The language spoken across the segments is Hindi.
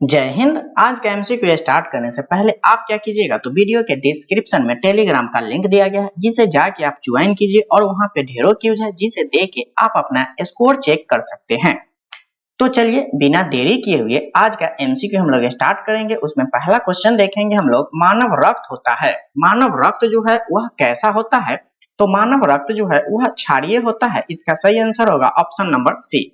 जय हिंद। आज का एमसीक्यू स्टार्ट करने से पहले आप क्या कीजिएगा तो वीडियो के डिस्क्रिप्शन में टेलीग्राम का लिंक दिया गया है जिसे जाके आप ज्वाइन कीजिए और वहां पे ढेरों क्यूज है जिसे देख के आप अपना स्कोर चेक कर सकते हैं। तो चलिए बिना देरी किए हुए आज का एमसीक्यू हम लोग स्टार्ट करेंगे। उसमें पहला क्वेश्चन देखेंगे हम लोग, मानव रक्त होता है, मानव रक्त जो है वह कैसा होता है? तो मानव रक्त जो है वह क्षारीय होता है। इसका सही आंसर होगा ऑप्शन नंबर सी।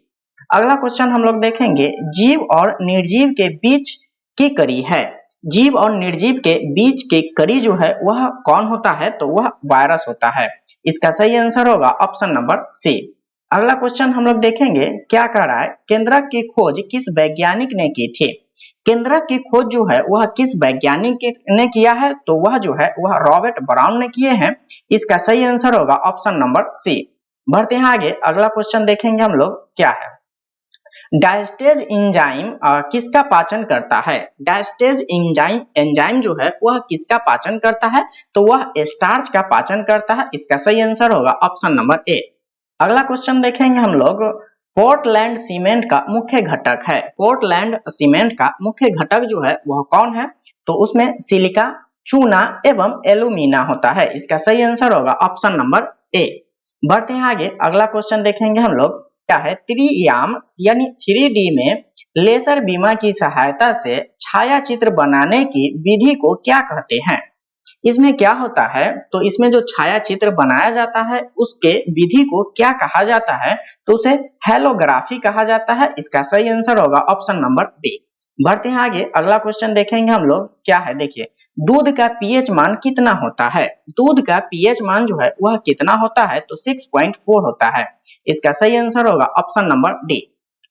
अगला क्वेश्चन हम लोग देखेंगे, जीव और निर्जीव के बीच की कड़ी है। जीव और निर्जीव के बीच की कड़ी जो है वह कौन होता है? तो वह वायरस होता है। इसका सही आंसर होगा ऑप्शन नंबर सी। अगला क्वेश्चन हम लोग देखेंगे, क्या कह रहा है, केंद्रक की खोज किस वैज्ञानिक ने की थी? केंद्रक की खोज जो है वह किस वैज्ञानिक ने किया है? तो वह जो है वह रॉबर्ट ब्राउन ने किए हैं। इसका सही आंसर होगा ऑप्शन नंबर सी। बढ़ते हैं आगे, अगला क्वेश्चन देखेंगे हम लोग, क्या है, डायस्टेज एंजाइम किसका पाचन करता है? डायस्टेज एंजाइम एंजाइम जो है वह किसका पाचन करता है? तो वह स्टार्च का पाचन करता है। इसका सही आंसर होगा ऑप्शन नंबर ए। अगला क्वेश्चन देखेंगे हम लोग, पोर्टलैंड सीमेंट का मुख्य घटक है। पोर्टलैंड सीमेंट का मुख्य घटक जो है वह कौन है? तो उसमें सिलिका, चूना एवं एल्यूमिना होता है। इसका सही आंसर होगा ऑप्शन नंबर ए। बढ़ते हैं आगे, अगला क्वेश्चन देखेंगे हम लोग, क्या है, त्रियाम यानी 3D में लेजर बीमा की सहायता से छायाचित्र बनाने की विधि को क्या कहते हैं? इसमें क्या होता है? तो इसमें जो छायाचित्र बनाया जाता है उसके विधि को क्या कहा जाता है? तो उसे हेलोग्राफी कहा जाता है। इसका सही आंसर होगा ऑप्शन नंबर बी। बढ़ते हैं आगे, अगला क्वेश्चन देखेंगे हम लोग, क्या है, देखिए, दूध का पीएच मान कितना होता है? दूध का पीएच मान जो है वह कितना होता है? तो 6.4 होता है। इसका सही आंसर होगा ऑप्शन नंबर डी।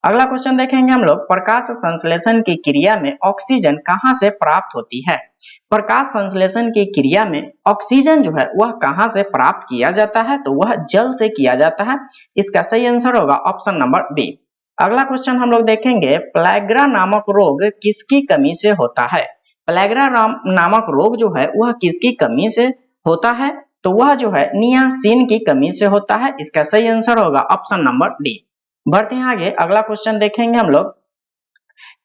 अगला क्वेश्चन देखेंगे हम लोग, प्रकाश संश्लेषण की क्रिया में ऑक्सीजन कहां से प्राप्त होती है? प्रकाश संश्लेषण की क्रिया में ऑक्सीजन जो है वह कहां से प्राप्त किया जाता है? तो वह जल से किया जाता है। इसका सही आंसर होगा ऑप्शन नंबर बी। अगला क्वेश्चन हम लोग देखेंगे, प्लेग्रा नामक रोग किसकी कमी से होता है? प्लेग्रा नामक रोग जो है वह किसकी कमी से होता है? तो वह जो है नियासिन की कमी से होता है। इसका सही आंसर होगा ऑप्शन नंबर डी। बढ़ते हैं आगे, अगला क्वेश्चन देखेंगे हम लोग,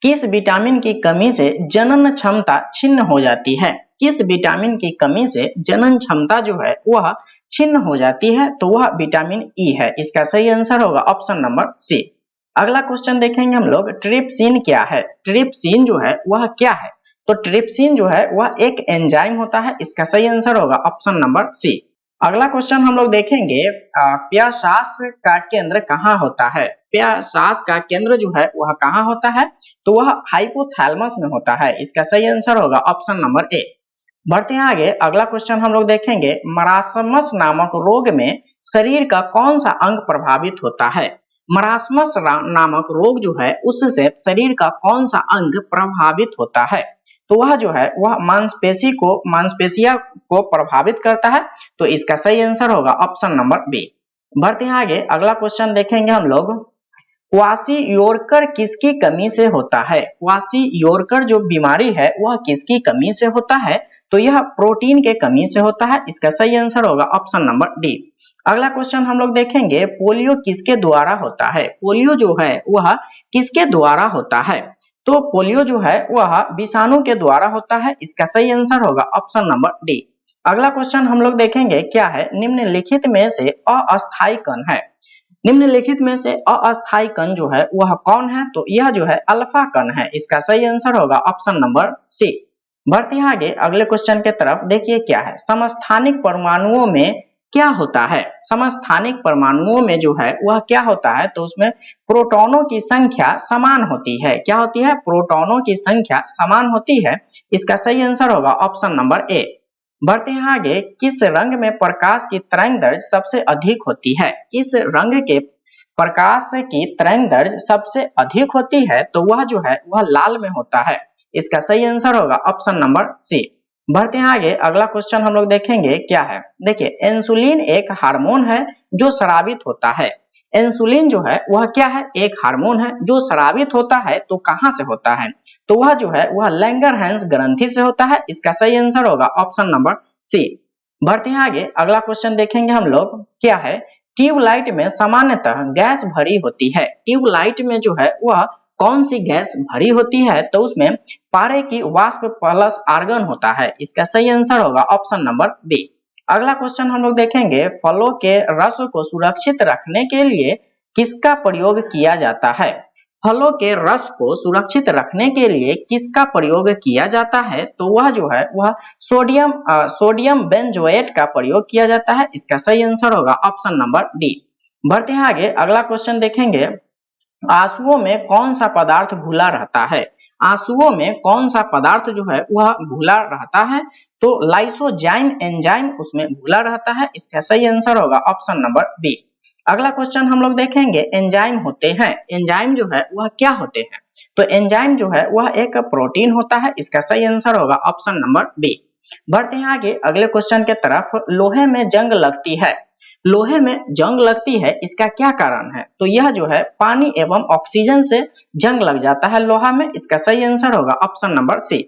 किस विटामिन की कमी से जनन क्षमता छिन्न हो जाती है? किस विटामिन की कमी से जनन क्षमता जो है वह छिन्न हो जाती है? तो वह विटामिन ई है। इसका सही आंसर होगा ऑप्शन नंबर सी। अगला क्वेश्चन देखेंगे हम लोग, ट्रिप्सिन क्या है? ट्रिप्सिन जो है वह क्या है? तो ट्रिप्सिन जो है वह एक एंजाइम होता है। इसका सही आंसर होगा ऑप्शन नंबर सी। अगला क्वेश्चन हम लोग देखेंगे, प्यासास का केंद्र कहाँ होता है? प्यासास का केंद्र जो है वह कहाँ होता है? तो वह हाइपोथैलेमस में होता है। इसका सही आंसर होगा ऑप्शन नंबर ए। बढ़ते हैं आगे, अगला क्वेश्चन हम लोग देखेंगे, मरासमस नामक रोग में शरीर का कौन सा अंग प्रभावित होता है? मरासमस नामक रोग जो है उससे शरीर का कौन सा अंग प्रभावित होता है? तो वह जो है वह मांसपेशिया को प्रभावित करता है। तो इसका सही आंसर होगा ऑप्शन नंबर बी। बढ़ते हैं आगे, अगला क्वेश्चन देखेंगे हम लोग, क्वासियोरकर किसकी कमी से होता है? क्वासियोरकर जो बीमारी है वह किसकी कमी से होता है? तो यह प्रोटीन के कमी से होता है। इसका सही आंसर होगा ऑप्शन नंबर डी। अगला क्वेश्चन हम लोग देखेंगे, पोलियो किसके द्वारा होता है? पोलियो जो है वह किसके द्वारा होता है? तो पोलियो जो है वह विषाणु के द्वारा होता है। इसका सही आंसर होगा ऑप्शन नंबर डी। अगला क्वेश्चन हम लोग देखेंगे, क्या है, निम्नलिखित में से अस्थायी कण है? निम्नलिखित में से अस्थायी कण जो है वह कौन है? तो यह जो है अल्फा कण है। इसका सही आंसर होगा ऑप्शन नंबर सी। बढ़ते हैं आगे, अगले क्वेश्चन के तरफ, देखिए क्या है, समस्थानिक परमाणुओं में क्या होता है? समस्थानिक परमाणुओं में जो है वह क्या होता है? तो उसमें प्रोटॉनों की संख्या समान होती है। क्या होती है? प्रोटॉनों की संख्या समान होती है। इसका सही आंसर होगा ऑप्शन नंबर ए। बढ़ते हैं आगे, किस रंग में प्रकाश की तरंग दैर्ध्य सबसे अधिक होती है? किस रंग के प्रकाश की तरंग दैर्ध्य सबसे अधिक होती है? तो वह जो है वह लाल में होता है। इसका सही आंसर होगा ऑप्शन नंबर सी। बढ़ते हैं आगे, अगला क्वेश्चन हम लोग देखेंगे, क्या है, देखिए, इंसुलिन एक हार्मोन है जो स्रावित होता है। इंसुलिन जो है वह क्या है? एक हार्मोन है जो स्रावित होता है। तो कहां से होता है? तो वह जो है वह लैंगरहैंस ग्रंथि से होता है। इसका सही आंसर होगा ऑप्शन नंबर सी। बढ़ते हैं आगे, अगला क्वेश्चन देखेंगे हम लोग, क्या है, ट्यूबलाइट में सामान्यतः गैस भरी होती है। ट्यूबलाइट में जो है वह कौन सी गैस भरी होती है, तो उसमें पारे की वाष्प प्लस आर्गन होता है। इसका सही आंसर होगा ऑप्शन नंबर बी। अगला क्वेश्चन हम लोग देखेंगे, फलों के रस को सुरक्षित रखने के लिए किसका प्रयोग किया जाता है। फलों के रस को सुरक्षित रखने के लिए किसका प्रयोग किया जाता है, तो वह जो है वह सोडियम बेंजोएट का प्रयोग किया जाता है। इसका सही आंसर होगा ऑप्शन नंबर डी। बढ़ते हैं आगे, अगला क्वेश्चन देखेंगे, आंसुओं में कौन सा पदार्थ घुला रहता है। आंसुओं में कौन सा पदार्थ जो है वह घुला रहता है, तो लाइसोजाइम एंजाइम उसमें घुला रहता है। इसका सही आंसर होगा ऑप्शन नंबर बी। अगला क्वेश्चन हम लोग देखेंगे, एंजाइम होते हैं, एंजाइम जो है वह क्या होते हैं, तो एंजाइम जो है वह एक प्रोटीन होता है। इसका सही आंसर होगा ऑप्शन नंबर बी। बढ़ते हैं आगे अगले क्वेश्चन के तरफ, लोहे में जंग लगती है। लोहे में जंग लगती है, इसका क्या कारण है, तो यह जो है पानी एवं ऑक्सीजन से जंग लग जाता है लोहा में। इसका सही आंसर होगा ऑप्शन नंबर सी।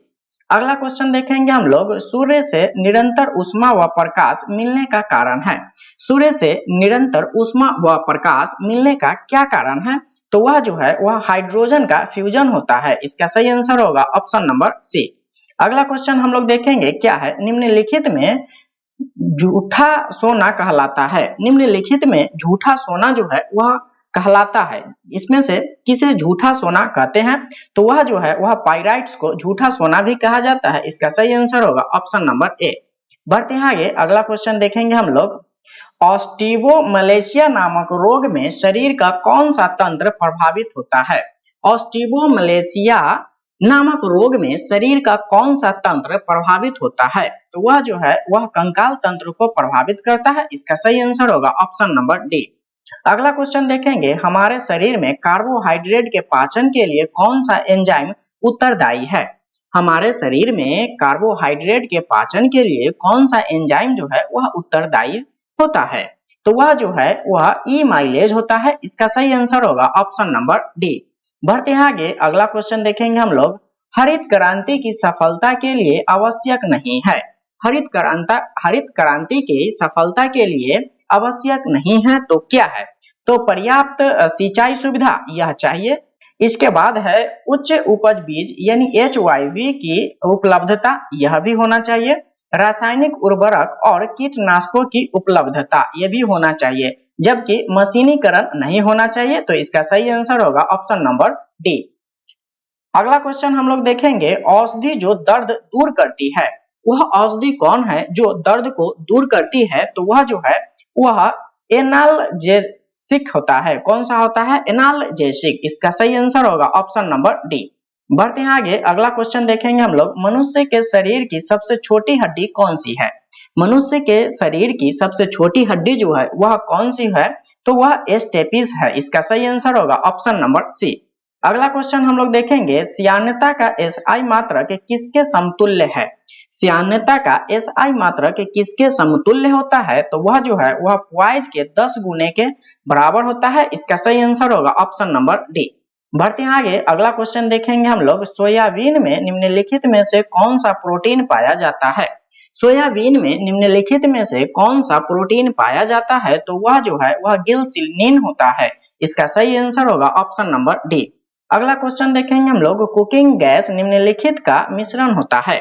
अगला क्वेश्चन देखेंगे हम लोग, सूर्य से निरंतर ऊष्मा व प्रकाश मिलने का कारण है। सूर्य से निरंतर ऊष्मा व प्रकाश मिलने का क्या कारण है, तो वह जो है वह हाइड्रोजन का फ्यूजन होता है। इसका सही आंसर होगा ऑप्शन नंबर सी। अगला क्वेश्चन हम लोग देखेंगे, क्या है, निम्नलिखित में झूठा सोना कहलाता है। निम्नलिखित में झूठा सोना जो है वह कहलाता है, इसमें से किसे झूठा सोना कहते हैं, तो वह जो है वह पाइराइट्स को झूठा सोना भी कहा जाता है। इसका सही आंसर होगा ऑप्शन नंबर ए। बढ़ते हैं आगे अगला क्वेश्चन देखेंगे हम लोग, ऑस्टियोमलेशिया नामक रोग में शरीर का कौन सा तंत्र प्रभावित होता है। ऑस्टियोमलेशिया नामक रोग में शरीर का कौन सा तंत्र प्रभावित होता है, तो वह जो है वह कंकाल तंत्र को प्रभावित करता है। इसका सही आंसर होगा ऑप्शन नंबर डी। अगला क्वेश्चन देखेंगे, हमारे शरीर में कार्बोहाइड्रेट के पाचन के लिए कौन सा एंजाइम उत्तरदायी है। हमारे शरीर में कार्बोहाइड्रेट के पाचन के लिए कौन सा एंजाइम जो है वह उत्तरदायी होता है, तो वह जो है वह ई माइलेज होता है। इसका सही आंसर होगा ऑप्शन नंबर डी। बढ़ते हैं आगे अगला क्वेश्चन देखेंगे हम लोग, हरित क्रांति की सफलता के लिए आवश्यक नहीं है। हरित क्रांति की सफलता के लिए आवश्यक नहीं है, तो क्या है, तो पर्याप्त सिंचाई सुविधा यह चाहिए। इसके बाद है उच्च उपज बीज यानी HYV की उपलब्धता, यह भी होना चाहिए। रासायनिक उर्वरक और कीटनाशकों की उपलब्धता यह भी होना चाहिए, जबकि मशीनीकरण नहीं होना चाहिए। तो इसका सही आंसर होगा ऑप्शन नंबर डी। अगला क्वेश्चन हम लोग देखेंगे, औषधि जो दर्द दूर करती है, वह औषधि कौन है जो दर्द को दूर करती है, तो वह जो है वह एनाल्जेसिक होता है। कौन सा होता है, एनाल्जेसिक। इसका सही आंसर होगा ऑप्शन नंबर डी। बढ़ते हैं आगे अगला क्वेश्चन देखेंगे हम लोग, मनुष्य के शरीर की सबसे छोटी हड्डी कौन सी है। मनुष्य के शरीर की सबसे छोटी हड्डी जो है वह कौन सी है, तो वह स्टेपिस है। इसका सही आंसर होगा ऑप्शन नंबर सी। अगला क्वेश्चन हम लोग देखेंगे, श्यानता का SI मात्रक किसके समतुल्य है। श्यानता का SI मात्रक किसके समतुल्य होता है, तो वह जो है वह पॉइज के 10 गुने के बराबर होता है। इसका सही आंसर होगा ऑप्शन नंबर डी। बढ़ते हैं आगे अगला क्वेश्चन देखेंगे हम लोग, सोयाबीन में निम्नलिखित में से कौन सा प्रोटीन पाया जाता है। सोयाबीन में निम्नलिखित में से कौन सा प्रोटीन पाया जाता है, तो वह जो है वह गिलसिनीन होता है। इसका सही आंसर होगा ऑप्शन नंबर डी। अगला क्वेश्चन देखेंगे हम लोग, कुकिंग गैस निम्नलिखित का मिश्रण होता है।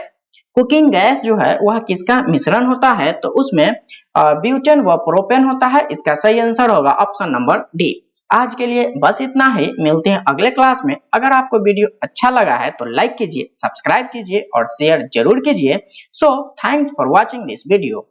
कुकिंग गैस जो है वह किसका मिश्रण होता है, तो उसमें ब्यूटेन व प्रोपेन होता है। इसका सही आंसर होगा ऑप्शन नंबर डी। आज के लिए बस इतना ही, मिलते हैं अगले क्लास में। अगर आपको वीडियो अच्छा लगा है तो लाइक कीजिए, सब्सक्राइब कीजिए और शेयर जरूर कीजिए। So thanks for watching this video.